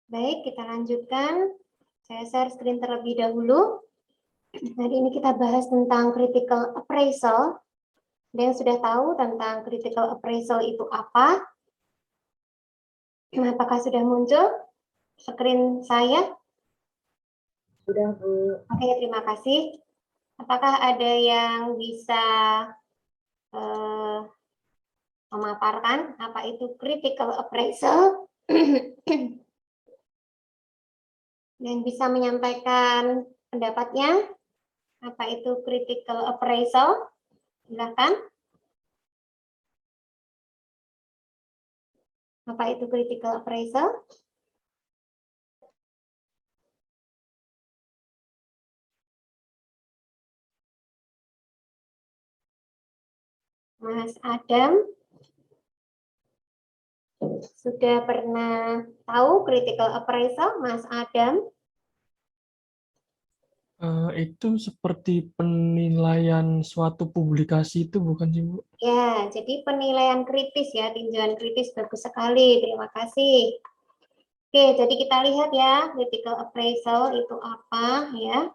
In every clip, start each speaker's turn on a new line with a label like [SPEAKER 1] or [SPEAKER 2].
[SPEAKER 1] Baik, kita lanjutkan. Saya share screen terlebih dahulu. Hari ini kita bahas tentang critical appraisal. Ada yang sudah tahu tentang critical appraisal itu apa? Apakah sudah muncul screen saya?
[SPEAKER 2] Sudah, Bu.
[SPEAKER 1] Oke, terima kasih. Apakah ada yang bisa memaparkan apa itu critical appraisal? Dan bisa menyampaikan pendapatnya, apa itu critical appraisal? Silakan. Apa itu critical appraisal? Mas Adam sudah pernah tahu critical appraisal, Mas Adam?
[SPEAKER 3] Itu seperti penilaian suatu publikasi itu bukan sih, Bu?
[SPEAKER 1] Ya, jadi penilaian kritis ya, tinjauan kritis bagus sekali. Terima kasih. Oke, jadi kita lihat ya, critical appraisal itu apa ya.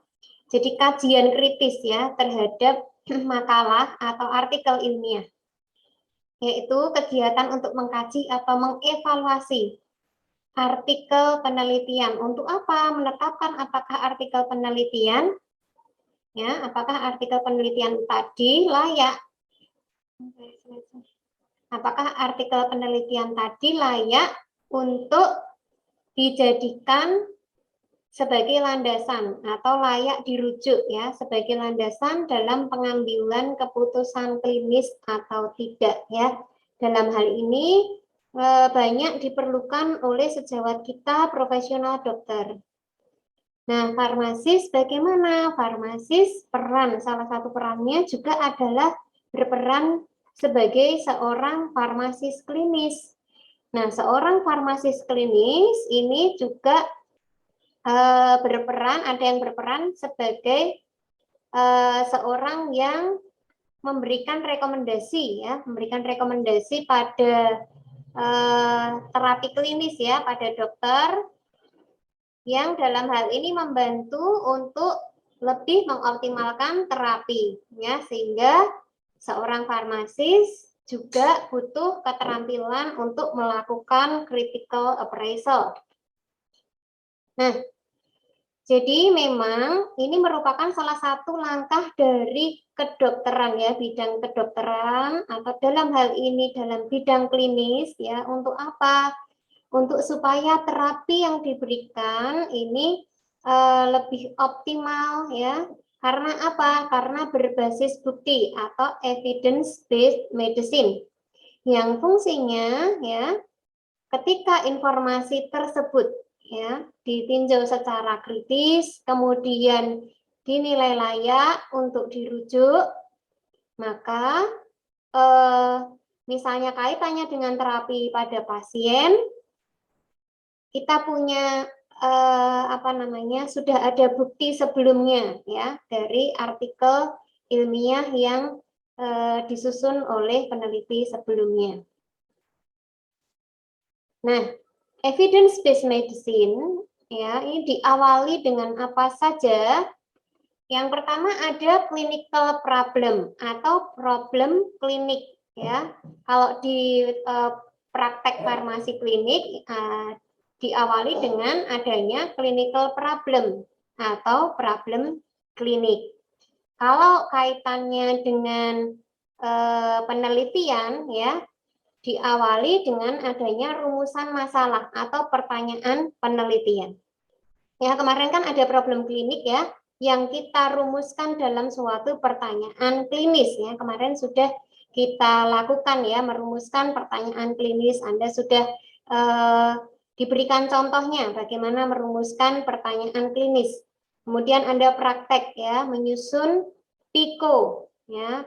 [SPEAKER 1] Jadi kajian kritis ya terhadap makalah atau artikel ilmiah. Yaitu kegiatan untuk mengkaji atau mengevaluasi artikel penelitian. Untuk apa? Menetapkan apakah artikel penelitian apakah artikel penelitian tadi layak untuk dijadikan sebagai landasan atau layak dirujuk ya sebagai landasan dalam pengambilan keputusan klinis atau tidak ya. Dalam hal ini banyak diperlukan oleh sejawat kita profesional dokter. Nah, farmasis bagaimana? Farmasis salah satu perannya juga adalah berperan sebagai seorang farmasis klinis. Nah, seorang farmasis klinis ini juga ada yang berperan sebagai seorang yang memberikan rekomendasi pada terapi klinis ya pada dokter yang dalam hal ini membantu untuk lebih mengoptimalkan terapi ya sehingga seorang farmasis juga butuh keterampilan untuk melakukan critical appraisal. Nah, jadi memang ini merupakan salah satu langkah dari kedokteran ya, bidang kedokteran atau dalam hal ini dalam bidang klinis ya, untuk apa? Untuk supaya terapi yang diberikan ini lebih optimal ya. Karena apa? Karena berbasis bukti atau evidence based medicine. Yang fungsinya ya ketika informasi tersebut ya ditinjau secara kritis, kemudian dinilai layak untuk dirujuk, maka misalnya kaitannya dengan terapi pada pasien, kita punya sudah ada bukti sebelumnya ya dari artikel ilmiah yang disusun oleh peneliti sebelumnya. Nah, evidence based medicine ya ini diawali dengan apa saja? Yang pertama ada clinical problem atau problem klinik ya. Kalau di praktek farmasi klinik diawali dengan adanya clinical problem atau problem klinik. Kalau kaitannya dengan penelitian ya diawali dengan adanya rumusan masalah atau pertanyaan penelitian. Ya, kemarin kan ada problem klinik ya yang kita rumuskan dalam suatu pertanyaan klinis ya. Kemarin sudah kita lakukan ya merumuskan pertanyaan klinis. Anda sudah diberikan contohnya bagaimana merumuskan pertanyaan klinis. Kemudian Anda praktek ya menyusun PICO ya.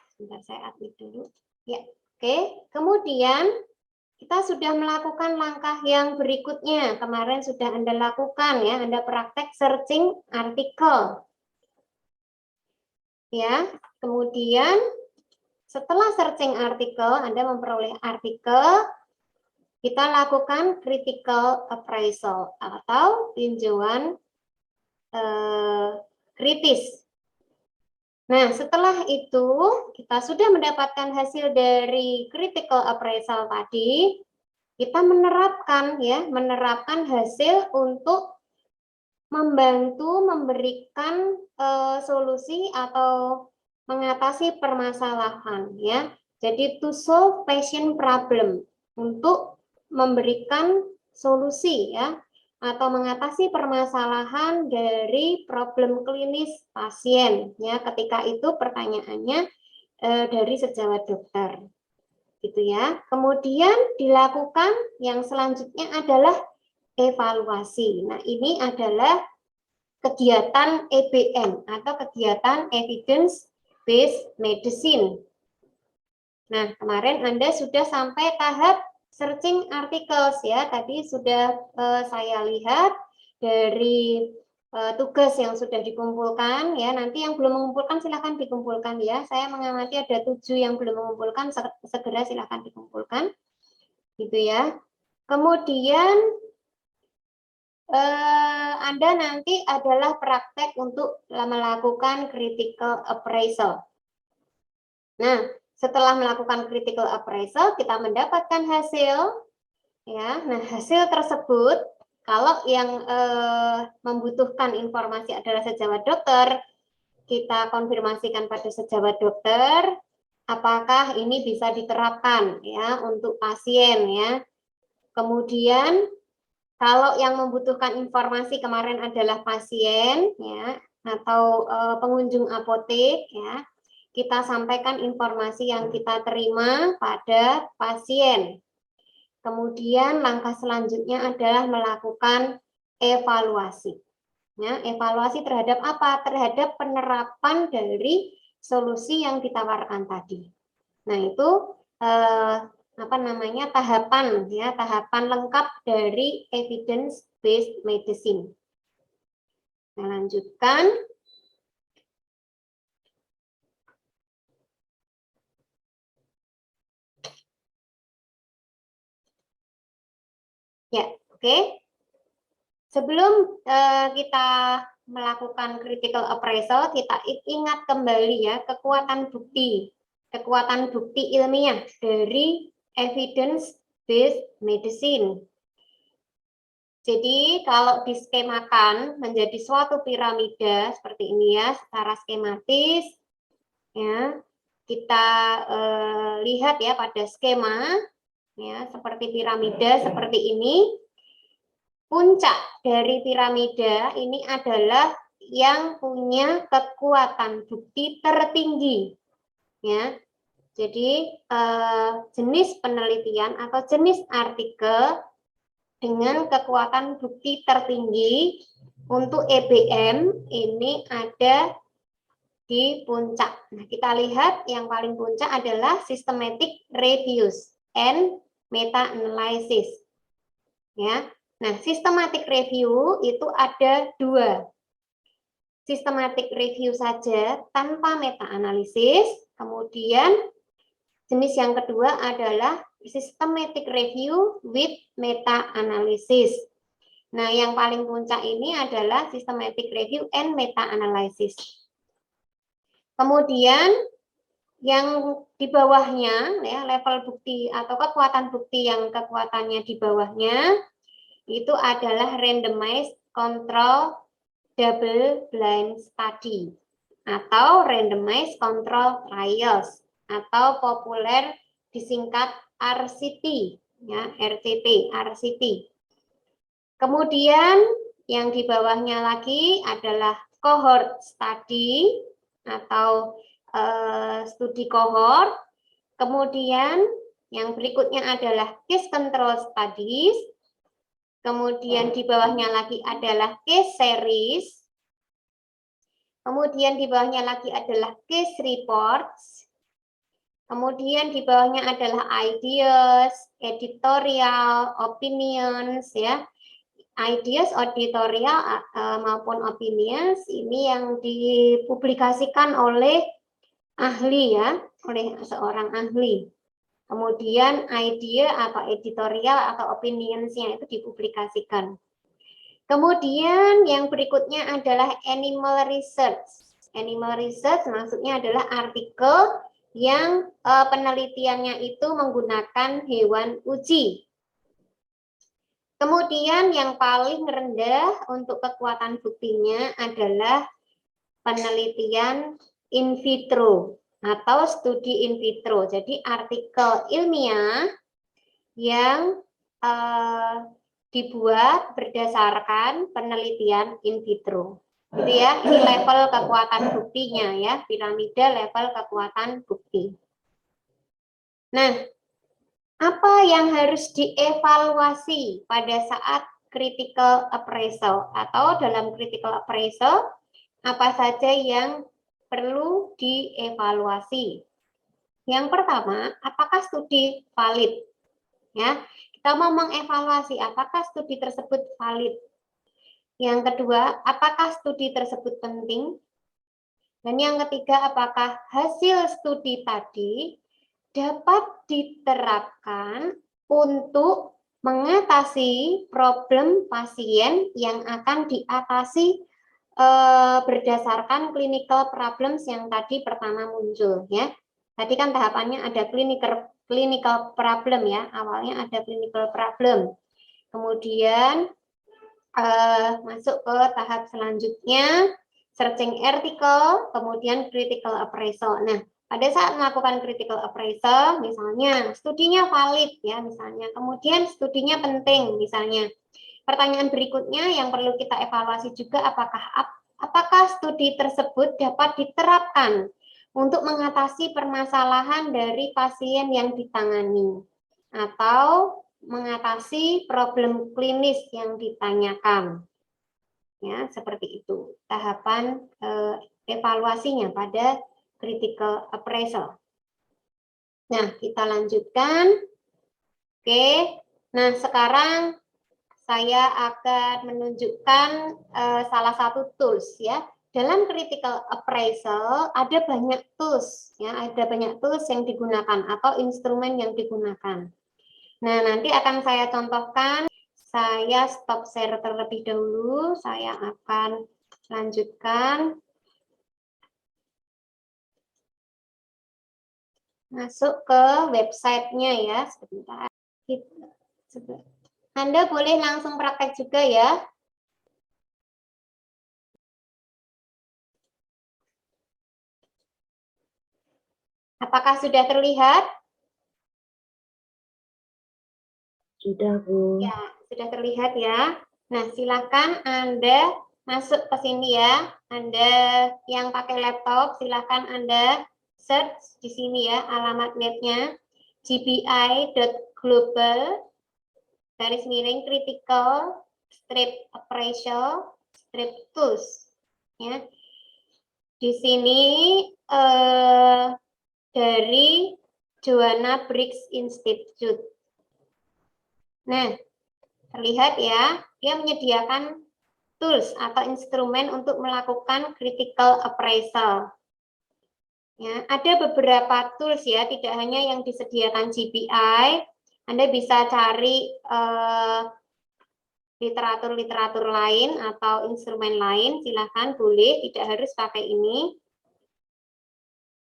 [SPEAKER 1] Sebentar saya admit dulu. Ya, oke. Kemudian kita sudah melakukan langkah yang berikutnya. Kemarin sudah Anda lakukan ya, Anda praktek searching artikel. Ya, kemudian setelah searching artikel, Anda memperoleh artikel, kita lakukan critical appraisal atau tinjauan kritis. Nah, setelah itu kita sudah mendapatkan hasil dari critical appraisal tadi, kita menerapkan hasil untuk membantu memberikan solusi atau mengatasi permasalahan ya. Jadi to solve patient problem, untuk memberikan solusi ya atau mengatasi permasalahan dari problem klinis pasien ya, ketika itu pertanyaannya dari sejawat dokter gitu ya. Kemudian dilakukan yang selanjutnya adalah evaluasi. Nah, ini adalah kegiatan EBM atau kegiatan evidence based medicine. Nah, kemarin Anda sudah sampai tahap searching articles ya, tadi sudah saya lihat dari tugas yang sudah dikumpulkan ya. Nanti yang belum mengumpulkan silahkan dikumpulkan ya. Saya mengamati ada 7 yang belum mengumpulkan, segera silahkan dikumpulkan gitu ya. Kemudian Anda nanti adalah praktek untuk melakukan critical appraisal. Nah, setelah melakukan critical appraisal, kita mendapatkan hasil, ya. Nah, hasil tersebut, kalau yang membutuhkan informasi adalah sejawat dokter, kita konfirmasikan pada sejawat dokter, apakah ini bisa diterapkan, ya, untuk pasien, ya. Kemudian, kalau yang membutuhkan informasi kemarin adalah pasien, ya, atau pengunjung apotek, ya. Kita sampaikan informasi yang kita terima pada pasien. Kemudian langkah selanjutnya adalah melakukan evaluasi. Ya, evaluasi terhadap apa? Terhadap penerapan dari solusi yang ditawarkan tadi. Nah, itu tahapan ya, tahapan lengkap dari evidence based medicine. Nah, lanjutkan. Ya, oke. Sebelum kita melakukan critical appraisal, kita ingat kembali ya kekuatan bukti ilmiah dari evidence based medicine. Jadi kalau diskemakan menjadi suatu piramida seperti ini ya, secara skematis ya, kita lihat ya pada skema ya, seperti piramida seperti ini. Puncak dari piramida ini adalah yang punya kekuatan bukti tertinggi, ya. Jadi jenis penelitian atau jenis artikel dengan kekuatan bukti tertinggi untuk EBM ini ada di puncak. Nah, kita lihat yang paling puncak adalah systematic reviews and meta-analysis, ya. Nah, systematic review itu ada 2. Systematic review saja tanpa meta-analisis. Kemudian jenis yang kedua adalah systematic review with meta-analysis. Nah, yang paling puncak ini adalah systematic review and meta-analysis. Kemudian yang di bawahnya, ya, level bukti atau kekuatan bukti yang kekuatannya di bawahnya, itu adalah randomized control double blind study atau randomized control trials atau populer disingkat RCT ya, RCT. Kemudian yang di bawahnya lagi adalah cohort study atau studi cohort. Kemudian yang berikutnya adalah case control studies. Kemudian di bawahnya lagi adalah case series. Kemudian di bawahnya lagi adalah case reports. Kemudian di bawahnya adalah ideas, editorial, opinions ya. Ideas, editorial maupun opinions ini yang dipublikasikan oleh ahli ya, oleh seorang ahli. Kemudian idea atau editorial atau opinionsnya itu dipublikasikan. Kemudian yang berikutnya adalah animal research. Animal research maksudnya adalah artikel yang penelitiannya itu menggunakan hewan uji. Kemudian yang paling rendah untuk kekuatan buktinya adalah penelitian in vitro atau studi in vitro. Jadi artikel ilmiah yang dibuat berdasarkan penelitian in vitro. Gitu ya, ini level kekuatan buktinya ya, piramida level kekuatan bukti. Nah, apa yang harus dievaluasi pada saat critical appraisal atau dalam critical appraisal apa saja yang perlu dievaluasi? Yang pertama, apakah studi valid? Ya, kita mau mengevaluasi apakah studi tersebut valid. Yang kedua, apakah studi tersebut penting? Dan yang ketiga, apakah hasil studi tadi dapat diterapkan untuk mengatasi problem pasien yang akan diatasi berdasarkan clinical problems yang tadi pertama muncul ya. Tadi kan tahapannya ada clinical problem ya, awalnya ada clinical problem. Kemudian masuk ke tahap selanjutnya, searching article, kemudian critical appraisal. Nah, pada saat melakukan critical appraisal, misalnya studinya valid ya, misalnya, kemudian studinya penting, misalnya. Pertanyaan berikutnya yang perlu kita evaluasi juga apakah studi tersebut dapat diterapkan untuk mengatasi permasalahan dari pasien yang ditangani atau mengatasi problem klinis yang ditanyakan. Ya, seperti itu tahapan evaluasinya pada critical appraisal. Nah, kita lanjutkan. Oke. Nah, sekarang saya akan menunjukkan salah satu tools ya. Dalam critical appraisal ada banyak tools ya, ada banyak tools yang digunakan atau instrumen yang digunakan. Nah, nanti akan saya contohkan. Saya stop share terlebih dahulu. Saya akan lanjutkan. Masuk ke websitenya ya. Sebentar. Anda boleh langsung praktek juga ya. Apakah sudah terlihat?
[SPEAKER 2] Sudah, Bu.
[SPEAKER 1] Ya, sudah terlihat ya. Nah, silakan Anda masuk ke sini ya. Anda yang pakai laptop, silakan Anda search di sini ya, alamat webnya gbi.global /critical appraisal tools ya. Di sini dari Joanna Briggs Institute. Nah, terlihat ya, dia menyediakan tools atau instrumen untuk melakukan critical appraisal. Ya, ada beberapa tools ya, tidak hanya yang disediakan GBI. Anda bisa cari literatur-literatur lain atau instrumen lain, silahkan boleh, tidak harus pakai ini.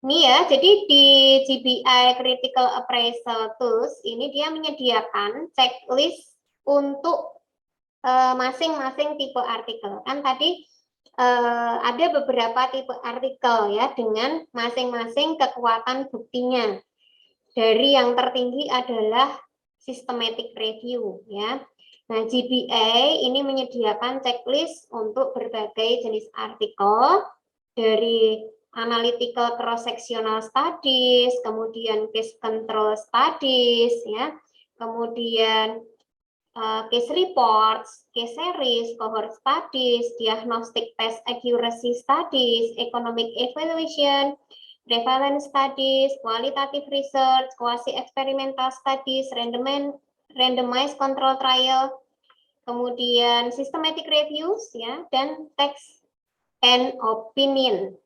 [SPEAKER 1] Ini ya, jadi di GBI Critical Appraisal Tools ini dia menyediakan checklist untuk masing-masing tipe artikel. Kan tadi ada beberapa tipe artikel ya dengan masing-masing kekuatan buktinya. Dari yang tertinggi adalah systematic review ya. Nah, GBA ini menyediakan checklist untuk berbagai jenis artikel dari analytical cross-sectional studies, kemudian case control studies ya. Kemudian case reports, case series, cohort studies, diagnostic test accuracy studies, economic evaluation, prevalence studies, qualitative research, quasi-experimental studies, randomized control trial, kemudian systematic reviews, ya, dan text and opinion.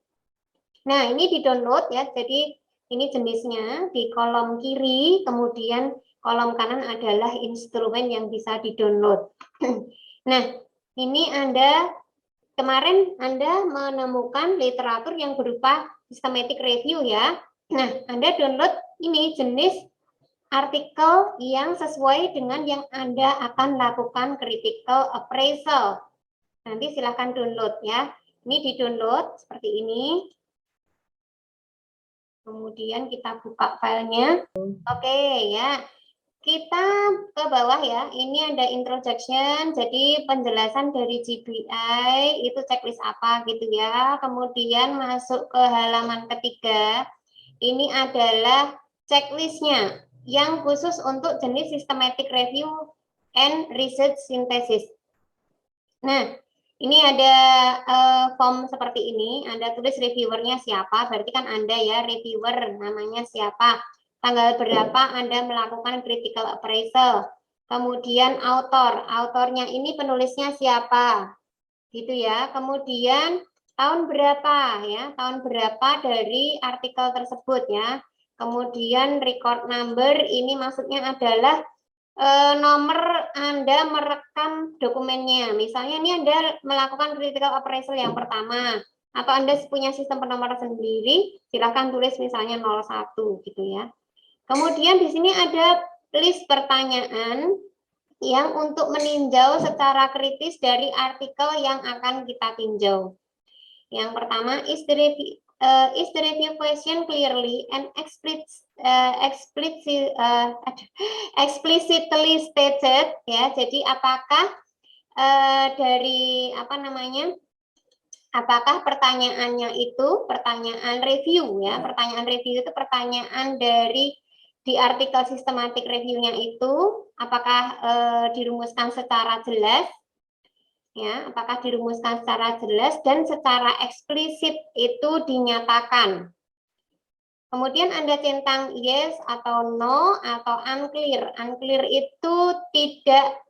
[SPEAKER 1] Nah, ini di-download ya, jadi Ini jenisnya di kolom kiri, kemudian kolom kanan adalah instrumen yang bisa di-download. Nah, ini kemarin Anda menemukan literatur yang berupa systematic review ya. Nah, Anda download ini jenis artikel yang sesuai dengan yang Anda akan lakukan critical appraisal. Nanti silahkan download ya. Ini di-download seperti ini. Kemudian kita buka filenya. Oke ya. Kita ke bawah ya. Ini ada introduction. Jadi penjelasan dari GBI itu checklist apa gitu ya. Kemudian masuk ke halaman ketiga. Ini adalah checklistnya yang khusus untuk jenis systematic review and research synthesis. Nah, ini ada form seperti ini, Anda tulis reviewernya siapa, berarti kan Anda ya reviewer, namanya siapa, tanggal berapa Anda melakukan critical appraisal, kemudian autornya ini penulisnya siapa, gitu ya, kemudian tahun berapa ya, tahun berapa dari artikel tersebut ya, kemudian record number ini maksudnya adalah nomor Anda merekam dokumennya. Misalnya ini Anda melakukan critical appraisal yang pertama, atau Anda punya sistem penomoran sendiri, silakan tulis misalnya 01 gitu ya. Kemudian di sini ada list pertanyaan yang untuk meninjau secara kritis dari artikel yang akan kita tinjau. Yang pertama, is the review question clearly and explicitly stated ya. Jadi apakah apakah pertanyaannya itu pertanyaan review ya. Pertanyaan review itu pertanyaan di artikel systematic review-nya itu apakah dirumuskan secara jelas ya, apakah dirumuskan secara jelas dan secara eksplisit itu dinyatakan. Kemudian Anda centang yes atau no atau unclear. Unclear itu tidak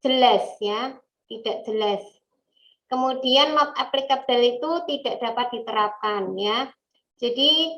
[SPEAKER 1] jelas ya, tidak jelas. Kemudian not applicable itu tidak dapat diterapkan ya. Jadi